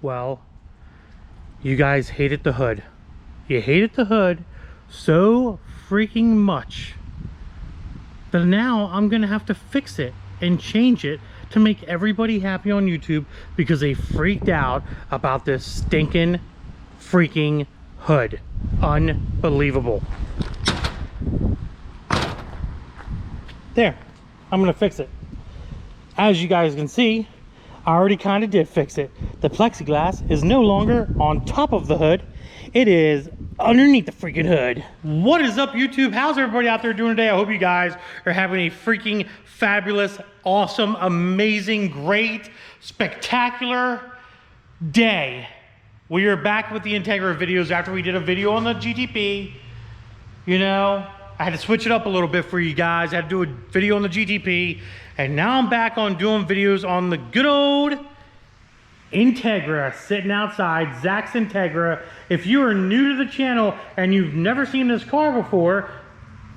Well, you guys hated the hood. You hated the hood so freaking much that now I'm gonna have to fix it and change it to make everybody happy on YouTube because they freaked out about this stinking freaking hood. Unbelievable. There, I'm gonna fix it. As you guys can see, I already kind of did fix it. The plexiglass is no longer on top of the hood. It is underneath the freaking hood. What is up, YouTube? How's everybody out there doing today? I hope you guys are having a freaking fabulous, awesome, amazing, great, spectacular day. We are back with the Integra videos after we did a video on the GTP. You know, I had to switch it up a little bit for you guys. I had to do a video on the GTP. And now I'm back on doing videos on the good old Integra, sitting outside, Zach's Integra. If you are new to the channel and you've never seen this car before,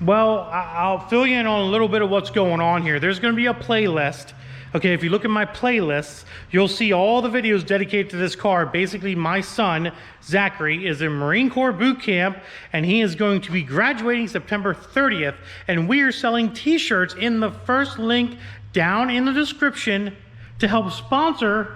well, I'll fill you in on a little bit of what's going on here. There's going to be a playlist. Okay, if you look at my playlists, you'll see all the videos dedicated to this car. Basically, my son, Zachary, is in Marine Corps boot camp, and he is going to be graduating September 30th, and we are selling t-shirts in the first link down in the description to help sponsor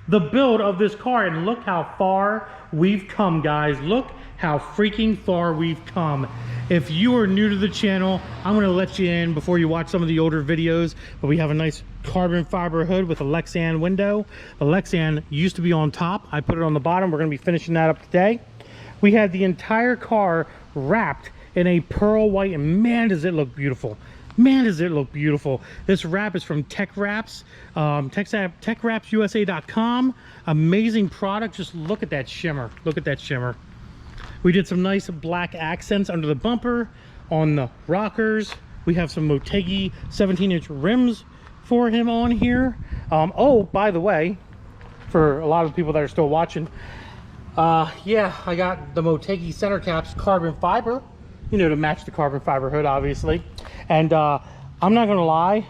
the build of this car. And look how far we've come, guys. Look how freaking far we've come. If you are new to the channel, I'm going to let you in before you watch some of the older videos, but we have a nice carbon fiber hood with a Lexan window. The Lexan used to be on top. I put it on the bottom. We're going to be finishing that up today. We had the entire car wrapped in a pearl white, and man, does it look beautiful. Man, does it look beautiful. This wrap is from Tech Wraps, techwrapsusa.com. Amazing product. Just look at that shimmer. Look at that shimmer. We did some nice black accents under the bumper, on the rockers. We have some Motegi 17-inch rims for him on here. Oh, by the way, for a lot of people that are still watching, yeah, I got the Motegi center caps carbon fiber, you know, to match the carbon fiber hood, obviously. And I'm not gonna lie,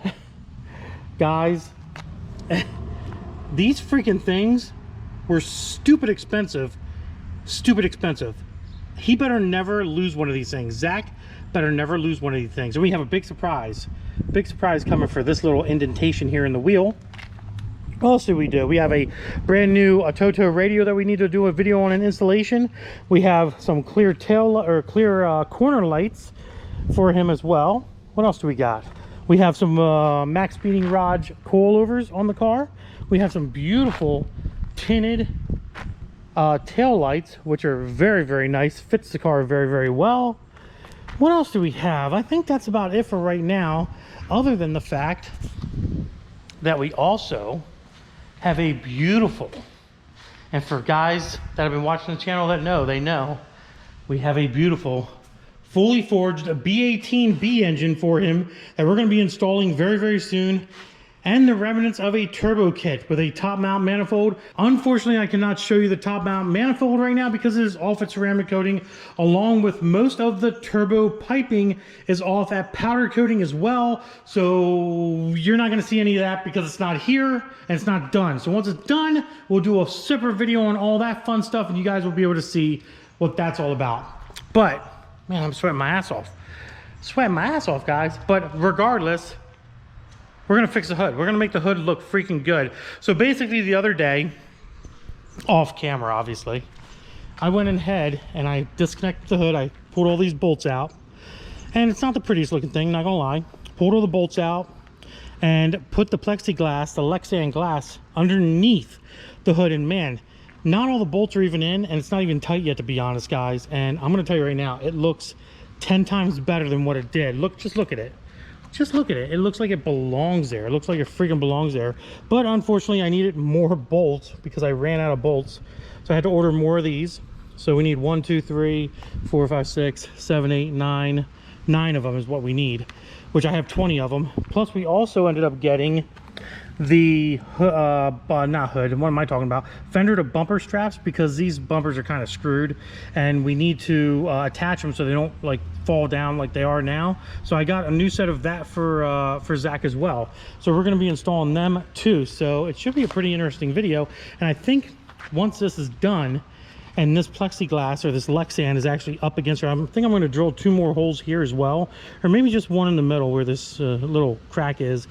guys, these freaking things were stupid expensive. Stupid expensive. He better never lose one of these things. Zach better never lose one of these things. And we have a big surprise coming for this little indentation here in the wheel. What else do? We have a brand new ATOTO radio that we need to do a video on an installation. We have some clear corner lights for him as well. What else do we got? We have some max speeding rod coilovers on the car. We have some beautiful tinted tail lights, which are very, very nice. Fits the car very, very well. What else do we have? I think that's about it for right now, other than the fact that we also have a beautiful, and for guys that have been watching the channel that know, they know, we have a beautiful fully forged B18B engine for him that we're going to be installing very, very soon, and the remnants of a turbo kit with a top mount manifold. Unfortunately, I cannot show you the top mount manifold right now because it is off at ceramic coating, along with most of the turbo piping is off at powder coating as well. So you're not gonna see any of that because it's not here and it's not done. So once it's done, we'll do a separate video on all that fun stuff and you guys will be able to see what that's all about. But man, I'm sweating my ass off. Sweating my ass off, guys. But regardless, we're gonna fix the hood. We're gonna make the hood look freaking good. So basically the other day, off camera obviously, I went ahead and I disconnected the hood. I pulled all these bolts out. And it's not the prettiest looking thing, not gonna lie. Pulled all the bolts out and put the plexiglass, the Lexan glass, underneath the hood. And man, not all the bolts are even in, and it's not even tight yet, to be honest, guys. And I'm gonna tell you right now, it looks 10 times better than what it did. Look, just look at it. Just look at it. It looks like it belongs there. It looks like it freaking belongs there. But unfortunately, I needed more bolts because I ran out of bolts. So I had to order more of these. So we need 1, 2, 3, 4, 5, 6, 7, 8, 9. 9 of them is what we need, which I have 20 of them. Plus, we also ended up getting the not hood, what am I talking about, fender to bumper straps, because these bumpers are kind of screwed and we need to attach them so they don't like fall down like they are now. So I got a new set of that for Zach as well. So we're going to be installing them too. So it should be a pretty interesting video, and I think once this is done and this plexiglass or this Lexan is actually up against her, I think I'm going to drill 2 more holes here as well, or maybe just one in the middle where this little crack is.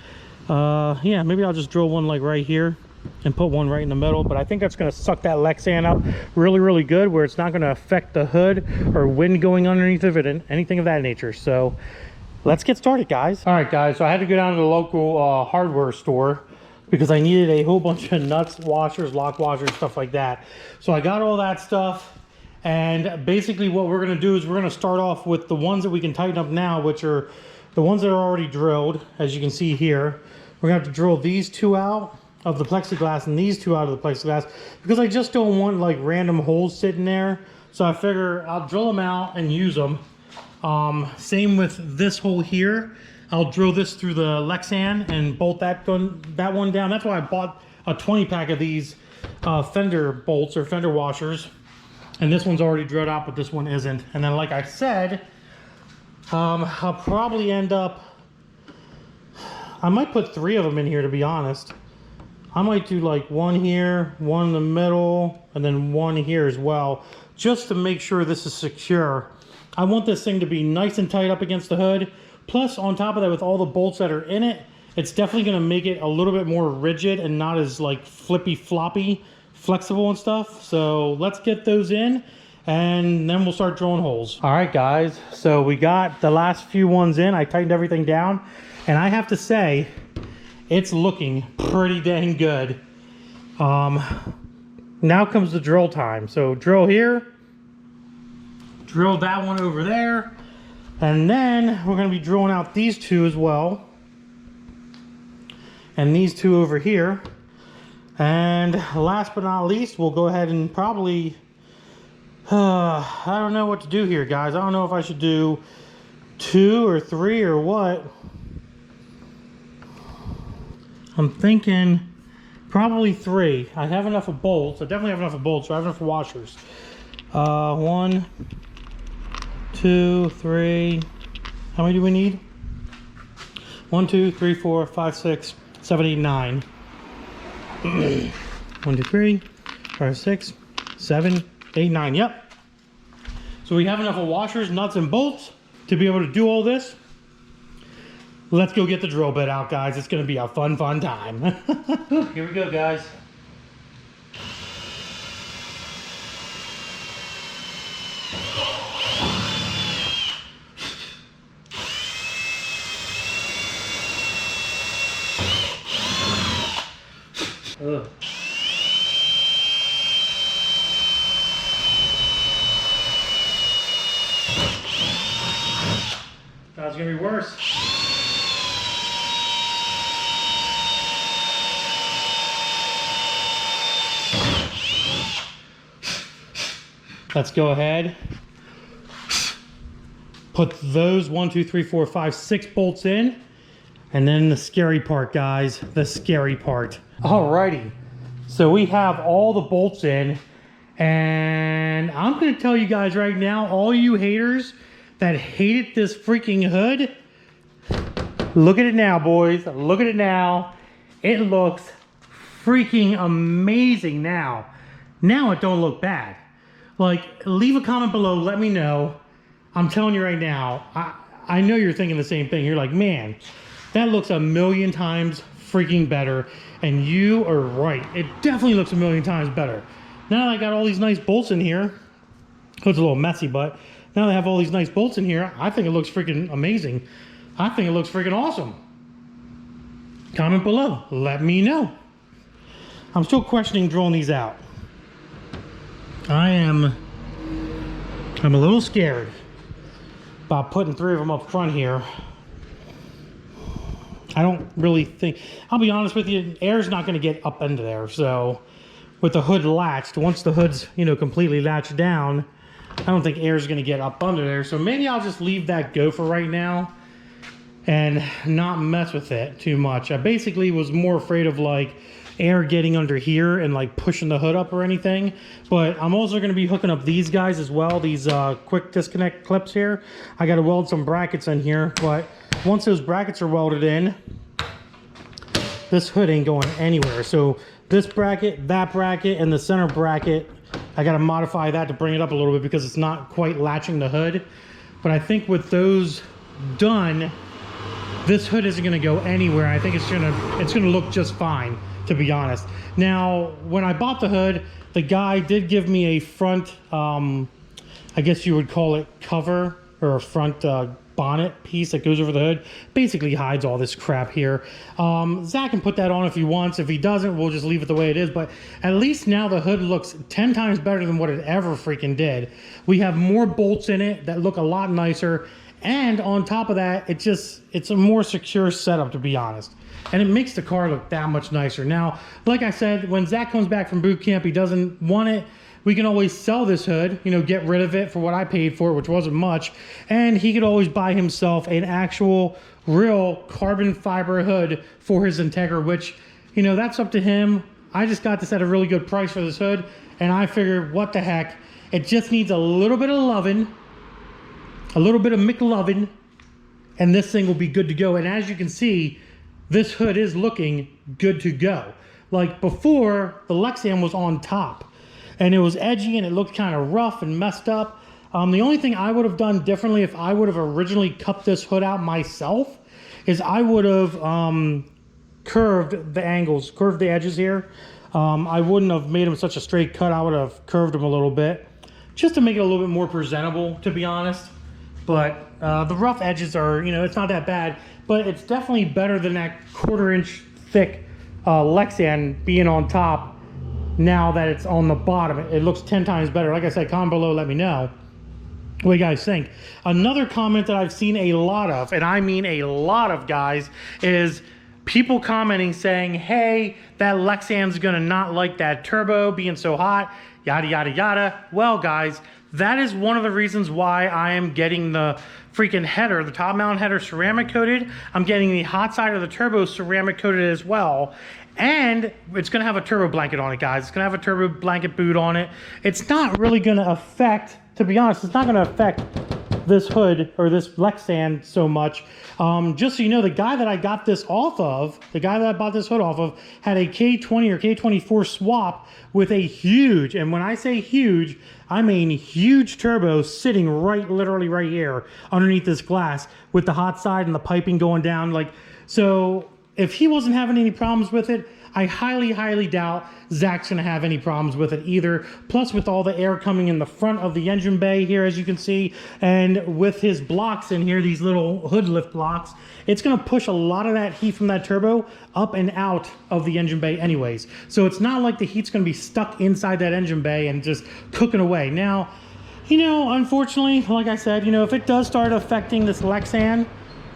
Yeah, maybe I'll just drill one like right here and put one right in the middle, but I think that's going to suck that Lexan up really good, where it's not going to affect the hood or wind going underneath of it and anything of that nature. So let's get started, guys. All right, guys, so I had to go down to the local hardware store because I needed a whole bunch of nuts, washers, lock washers, stuff like that. So I got all that stuff, and basically what we're going to do is we're going to start off with the ones that we can tighten up now, which are the ones that are already drilled, as you can see here. We're going to have to drill these 2 out of the plexiglass and these 2 out of the plexiglass, because I just don't want like random holes sitting there. So I figure I'll drill them out and use them. Same with this hole here. I'll drill this through the Lexan and bolt that one down. That's why I bought a 20 pack of these fender bolts or fender washers. And this one's already drilled out, but this one isn't. And then, like I said, I'll probably end up, I might put 3 of them in here, to be honest. I might do like 1 here, 1 in the middle, and then 1 here as well, just to make sure this is secure. I want this thing to be nice and tight up against the hood. Plus, on top of that, with all the bolts that are in it, it's definitely going to make it a little bit more rigid and not as like flippy floppy, flexible and stuff. So let's get those in, and then we'll start drilling holes. All right, guys, so we got the last few ones in. I tightened everything down, and I have to say, it's looking pretty dang good. Now comes the drill time. So drill here, drill that one over there, and then we're going to be drilling out these 2 as well, and these 2 over here. And last but not least, we'll go ahead and probably, I don't know what to do here, guys. I don't know if I should do 2 or 3 or what. I'm thinking probably 3. I have enough of bolts. I definitely have enough of bolts, so I have enough of washers. 1, 2, 3. How many do we need? 1, 2, 3, 4, 5, 6, 7, 8, 9. 1, 2, 3, 5, 6, 7, 8, 9. Yep. So we have enough of washers, nuts, and bolts to be able to do all this. Let's go get the drill bit out, guys. It's going to be a fun time. Here we go, guys. Ugh. That's going to be worse. Let's go ahead, put those 1, 2, 3, 4, 5, 6 bolts in, and then the scary part, guys, the scary part. Alrighty, so we have all the bolts in, and I'm gonna tell you guys right now, all you haters that hated this freaking hood, look at it now, boys, look at it now. It looks freaking amazing now. Now it don't look bad. Like, leave a comment below, let me know. I'm telling you right now, I know you're thinking the same thing. You're like, man, that looks a million times freaking better. And you are right. It definitely looks a million times better. Now that I got all these nice bolts in here, it's a little messy, but now that I have all these nice bolts in here, I think it looks freaking amazing. I think it looks freaking awesome. Comment below, let me know. I'm still questioning drilling these out. I'm a little scared about putting 3 of them up front here. I don't really think, I'll be honest with you, air's not going to get up into there. So with the hood latched, once the hood's, you know, completely latched down, I don't think air's going to get up under there. So maybe I'll just leave that go for right now and not mess with it too much. I basically was more afraid of like air getting under here and like pushing the hood up or anything. But I'm also going to be hooking up these guys as well, these quick disconnect clips here. I got to weld some brackets in here, but once those brackets are welded in, this hood ain't going anywhere. So this bracket, that bracket, and the center bracket, I got to modify that to bring it up a little bit because it's not quite latching the hood. But I think with those done, this hood isn't going to go anywhere. I think it's gonna look just fine, to be honest. Now, when I bought the hood, the guy did give me a front, I guess you would call it cover, or a front bonnet piece that goes over the hood. Basically hides all this crap here. Zach can put that on if he wants. If he doesn't, we'll just leave it the way it is. But at least now the hood looks 10 times better than what it ever freaking did. We have more bolts in it that look a lot nicer. And on top of that, it's a more secure setup, to be honest. And it makes the car look that much nicer. Now, like I said, when Zach comes back from boot camp, he doesn't want it. We can always sell this hood, you know, get rid of it for what I paid for it, which wasn't much. And he could always buy himself an actual, real carbon fiber hood for his Integra, which, you know, that's up to him. I just got this at a really good price for this hood. And I figured, what the heck? It just needs a little bit of loving, a little bit of McLovin, and this thing will be good to go. And as you can see, this hood is looking good to go. Like before, the Lexan was on top. And it was edgy and it looked kind of rough and messed up. The only thing I would have done differently if I would have originally cut this hood out myself is I would have curved the angles, curved the edges here. I wouldn't have made them such a straight cut. I would have curved them a little bit just to make it a little bit more presentable, to be honest. But the rough edges are, you know, it's not that bad, but it's definitely better than that 1/4 inch thick Lexan being on top. Now that it's on the bottom, it looks 10 times better. Like I said, comment below, let me know what you guys think. Another comment that I've seen a lot of, and I mean a lot of, guys, is people commenting saying, hey, that Lexan's gonna not like that turbo being so hot, yada, yada, yada. Well, guys, that is one of the reasons why I am getting the freaking header, the top mount header, ceramic coated. I'm getting the hot side of the turbo ceramic coated as well. And it's going to have a turbo blanket on it, guys. It's going to have a turbo blanket boot on it. It's not really going to affect, to be honest, it's not going to affect this hood or this Lexan so much. Just so you know, the guy that I got this off of, the guy that I bought this hood off of, had a K20 or K24 swap with a huge, and when I say huge, I mean huge turbo sitting right, literally right here underneath this glass with the hot side and the piping going down. Like, so if he wasn't having any problems with it, I highly, highly doubt Zach's gonna have any problems with it either. Plus, with all the air coming in the front of the engine bay here, as you can see, and with his blocks in here, these little hood lift blocks, it's gonna push a lot of that heat from that turbo up and out of the engine bay anyways. So it's not like the heat's gonna be stuck inside that engine bay and just cooking away. Now, you know, unfortunately, like I said, you know, if it does start affecting this Lexan,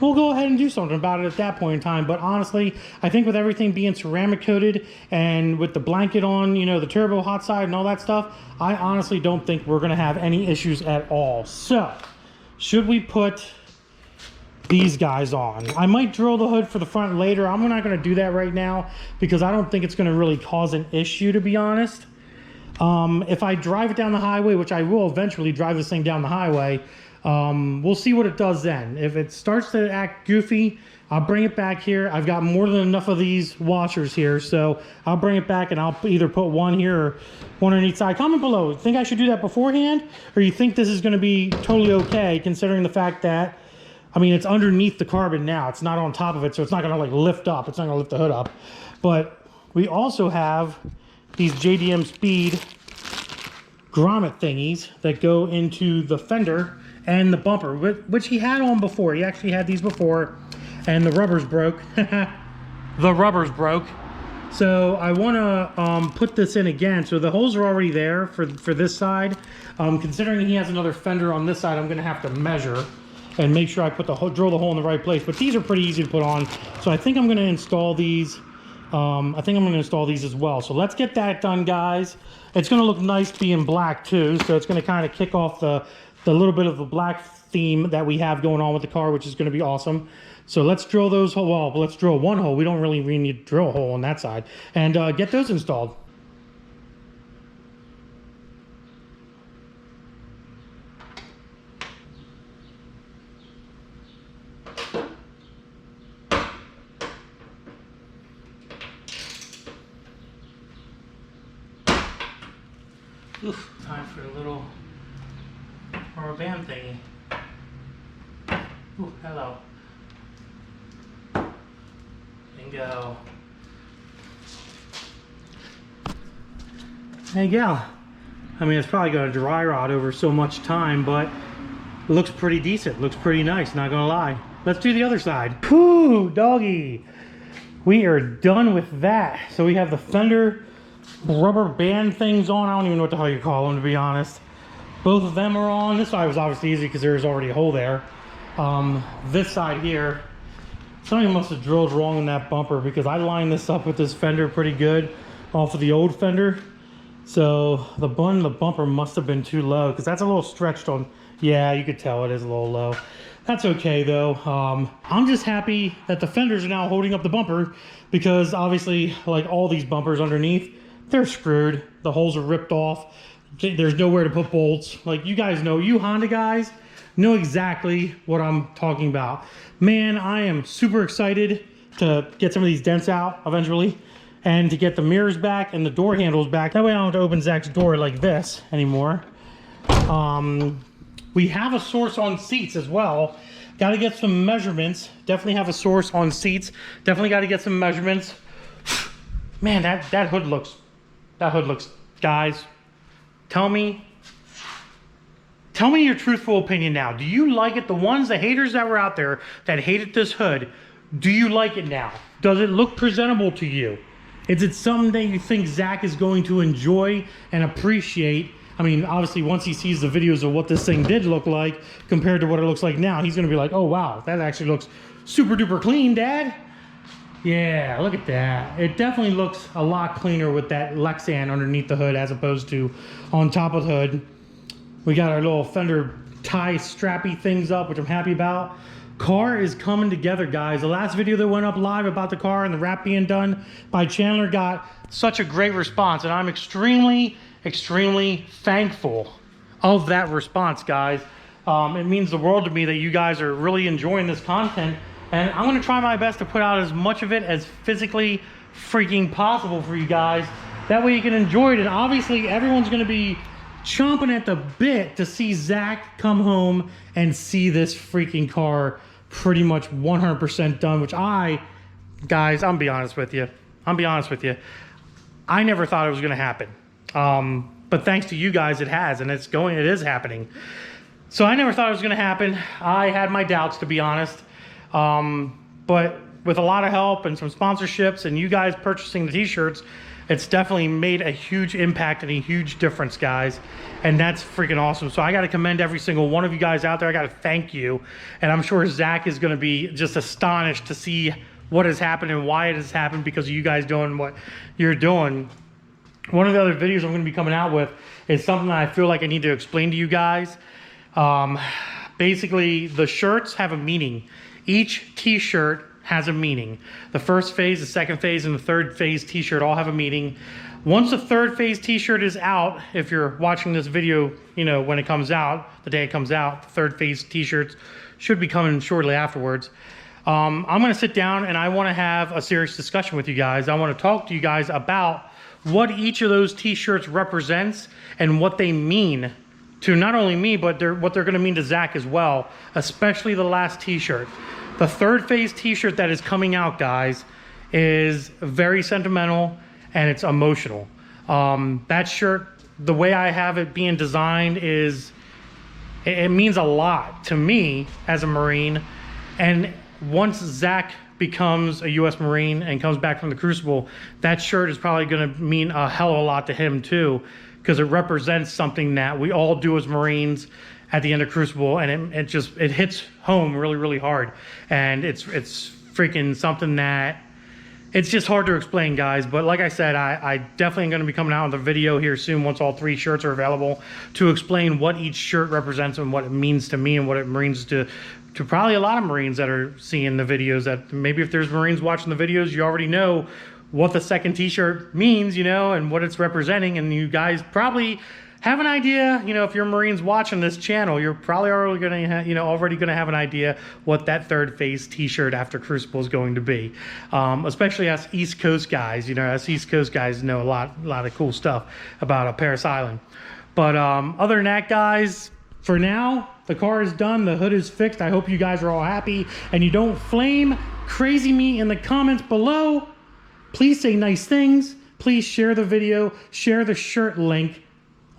we'll go ahead and do something about it at that point in time. But honestly, I think with everything being ceramic coated and with the blanket on, you know, the turbo hot side and all that stuff, I honestly don't think we're gonna have any issues at all. So, should we put these guys on? I might drill the hood for the front later. I'm not gonna do that right now because I don't think it's gonna really cause an issue, to be honest. If I drive it down the highway, which I will eventually drive this thing down the highway, we'll see what it does then. If it starts to act goofy, I'll bring it back here. I've got more than enough of these washers here, so I'll bring it back and I'll either put one here or one on each side. Comment below, think I should do that beforehand, or you think this is gonna be totally okay, considering the fact that, I mean, it's underneath the carbon now. It's not on top of it, so it's not gonna like lift up. It's not gonna lift the hood up. But we also have these JDM Speed grommet thingies that go into the fender and the bumper, which he had on before. He actually had these before, and the rubbers broke. The rubbers broke. So I want to put this in again. So the holes are already there for this side. Considering he has another fender on this side, I'm going to have to measure and make sure I put the drill the hole in the right place. But these are pretty easy to put on. So I think I'm going to install these. I think I'm going to install these as well. So let's get that done, guys. It's going to look nice being black too. So it's going to kind of kick off the little bit of the black theme that we have going on with the car, which is going to be awesome. So let's drill those holes. Well, let's drill one hole. We don't really need to drill a hole on that side, and get those installed. Oof, time for a little rubber band thingy. Ooh, hello. Bingo. There you go. I mean, it's probably going to dry rot over so much time, but it looks pretty decent. Looks pretty nice, not gonna lie. Let's do the other side. Whew, doggy. We are done with that. So we have the fender rubber band things on. I don't even know what the hell you call them, to be honest. Both of them are on. This side was obviously easy because there's already a hole there. This side here, somebody must have drilled wrong in that bumper because I lined this up with this fender pretty good off of the old fender. So the bumper must have been too low because that's a little stretched on. Yeah, you could tell it is a little low. That's okay though. I'm just happy that the fenders are now holding up the bumper because obviously, like all these bumpers underneath, they're screwed. The holes are ripped off. There's nowhere to put bolts. Like you guys know, you Honda guys know exactly what I'm talking about. Man, I am super excited to get some of these dents out eventually and to get the mirrors back and the door handles back. That way I don't have to open Zach's door like this anymore. We have a source on seats as well. Got to get some measurements. Definitely have a source on seats. Definitely got to get some measurements. Man, that hood looks, guys, tell me your truthful opinion now. Do you like it? The ones, the haters that were out there that hated this hood, do you like it now? Does it look presentable to you? Is it something that you think Zach is going to enjoy and appreciate? I mean, obviously, once he sees the videos of what this thing did look like compared to what it looks like now, he's going to be like, oh, wow, that actually looks super duper clean, Dad. Yeah, look at that. It definitely looks a lot cleaner with that Lexan underneath the hood as opposed to on top of the hood. We got our little fender tie strappy things up, which I'm happy about. Car is coming together, guys. The last video that went up live about the car and the wrap being done by Chandler got such a great response, and I'm extremely thankful of that response, guys. It means the world to me that you guys are really enjoying this content, and I'm going to try my best to put out as much of it as physically freaking possible for you guys. That way you can enjoy it, and obviously everyone's going to be chomping at the bit to see Zach come home and see this freaking car pretty much 100% done, which guys, I'm be honest with you. I never thought it was going to happen. But thanks to you guys, it has, and it is happening. So I never thought it was going to happen. I had my doubts, to be honest. But with a lot of help and some sponsorships and you guys purchasing the t-shirts, it's definitely made a huge impact and a huge difference, guys. And that's freaking awesome. So I got to commend every single one of you guys out there. I got to thank you. And I'm sure Zach is going to be just astonished to see what has happened and why it has happened because of you guys doing what you're doing. One of the other videos I'm going to be coming out with is something that I feel like I need to explain to you guys. Basically, the shirts have a meaning. Each t-shirt has a meaning. The first phase, the second phase, and the third phase t-shirt all have a meaning. Once the third phase t-shirt is out, if you're watching this video, you know, when it comes out, the day it comes out, the third phase t-shirts should be coming shortly afterwards. I'm going to sit down and I want to have a serious discussion with you guys. I want to talk to you guys about what each of those t-shirts represents and what they mean to not only me, but what they're going to mean to Zach as well, especially the last t-shirt. The third phase t-shirt that is coming out, guys, is very sentimental and it's emotional. That shirt, the way I have it being designed is, it means a lot to me as a Marine. And once Zach becomes a U.S. Marine and comes back from the Crucible, that shirt is probably going to mean a hell of a lot to him too, because it represents something that we all do as Marines at the end of Crucible, and it hits home really hard. And it's freaking something that it's just hard to explain, guys. But like I said, I definitely am going to be coming out with a video here soon once all three shirts are available to explain what each shirt represents and what it means to me and what it means to probably a lot of Marines that are seeing the videos. That maybe if there's Marines watching the videos, you already know what the second t-shirt means, you know, and what it's representing. And you guys probably have an idea, you know, if you're Marines watching this channel, you're probably already going to, you know, have an idea what that third phase t-shirt after Crucible is going to be. Especially us East Coast guys, you know, us East Coast guys know a lot of cool stuff about Paris Island. But other than that, guys, for now, the car is done, the hood is fixed. I hope you guys are all happy and you don't flame crazy me in the comments below. Please say nice things. Please share the video, share the shirt link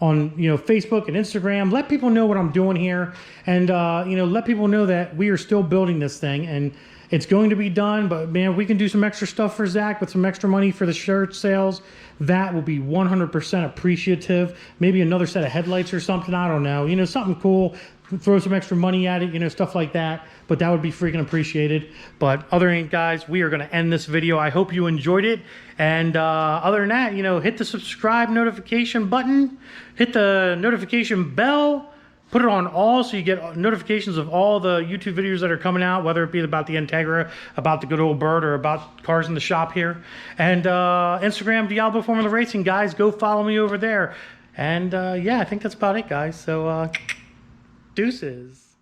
on, you know, Facebook and Instagram. Let people know what I'm doing here, and you know, let people know that we are still building this thing and it's going to be done. But man, we can do some extra stuff for Zach with some extra money for the shirt sales. That will be 100% appreciative. Maybe another set of headlights or something, I don't know, you know, something cool. Throw some extra money at it, you know, stuff like that. But that would be freaking appreciated. But other than that, guys, we are going to end this video. I hope you enjoyed it. And other than that, you know, hit the subscribe notification button, hit the notification bell, put it on all so you get notifications of all the YouTube videos that are coming out, whether it be about the Integra, about the good old bird, or about cars in the shop here. And Instagram, Diablo Formula Racing, guys, go follow me over there. And yeah, I think that's about it, guys. So deuces.